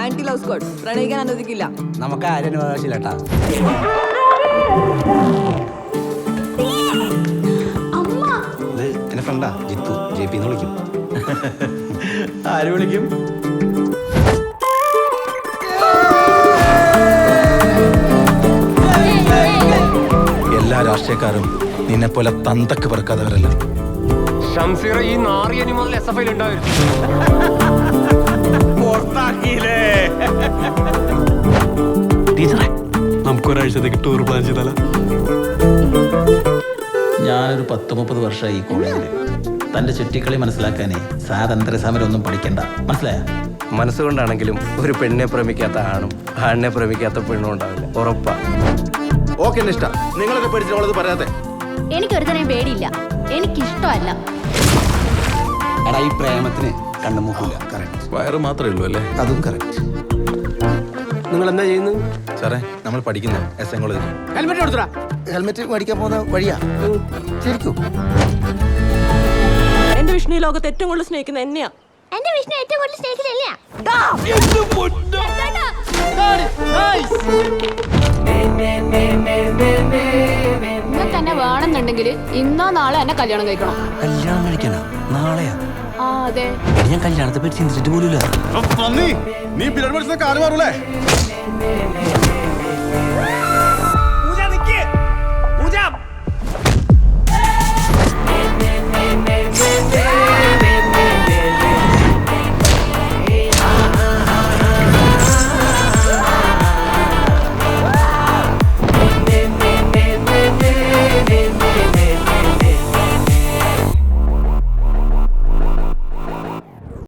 Anti love squad പ്രണയിക്കാൻ അനുവദിക്കില്ല. നമുക്ക് ആരും അവകാശമില്ലട്ടാ. എന്റെ ഫ്രണ്ടാ ജിത്തു, JP എന്ന് വിളിക്കും. ആര് വിളിക്കും? എല്ലാ രാഷ്ട്രീയക്കാരും നിന്നെ പോലെ തന്തക്ക് പറക്കാത്തവരല്ല. ഷംസീർ ഈ നാറിയനി മുതൽ SFI ഉണ്ടായിരുന്നു. ടീച്ചറെ, നമുക്കൊരാഴ്ചത്തേക്ക് ടൂർ പ്ലാൻ ചെയ്താലോ? ഞാനൊരു 10-30 വർഷമായി ഈ കോളേജിൽ. തന്റെ ചുറ്റിക്കളി മനസ്സിലാക്കാനേ സ്വാതന്ത്ര്യ സമരം ഒന്നും പഠിക്കണ്ട, മനസ്സിലായ? മനസ്സുകൊണ്ടാണെങ്കിലും ഒരു പെണ്ണിനെ പ്രേമിക്കാത്ത ആണും ആണിനെ പ്രേമിക്കാത്ത പെണ്ണും ഉണ്ടാവില്ല, ഉറപ്പാ. ഓക്കെ നിഷ്ഠ, നിങ്ങളൊക്കെ പഠിച്ചിട്ട് പറയാതെ. എനിക്കൊരുത്തനെയും പേടിയില്ല, എനിക്കിഷ്ടമല്ല. എടാ, ഈ പ്രേമത്തിന് കണ്ണുമൂക്കില്ല. വയറ് മാത്രമേ ഉള്ളൂ അല്ലേ? അതും കറക്റ്റ്. നിങ്ങൾ എന്താ ചെയ്യുന്നത്? സാറേ, നമ്മൾ പഠിക്കുന്ന SM കോളേജിൽ. ഹെൽമെറ്റ് കൊടുത്തടാ. ഹെൽമെറ്റ് മേടിക്കാൻ പോകുന്ന വഴിയാ ശരിക്കും. എന്റെ വിഷ്ണു ഈ ലോകത്ത് ഏറ്റവും കൂടുതൽ സ്നേഹിക്കുന്ന എന്നെയാ. എന്റെ വിഷ്ണു ഏറ്റവും കൂടുതൽ സ്നേഹിച്ചില്ല. നിങ്ങൾക്ക് എന്നെ വേണമെന്നുണ്ടെങ്കിൽ ഇന്നോ നാളെ എന്നെ കല്യാണം കഴിക്കണം. കല്യാണം കഴിക്കാനാ? നാളെയാ? ആ അതെ. ഞാൻ കല്യാണത്തെ പറ്റി ചിന്തിച്ചിട്ട് പോലുമില്ല. നീ പിള്ളേർ പഠിച്ച കാല് മാറൂലേ?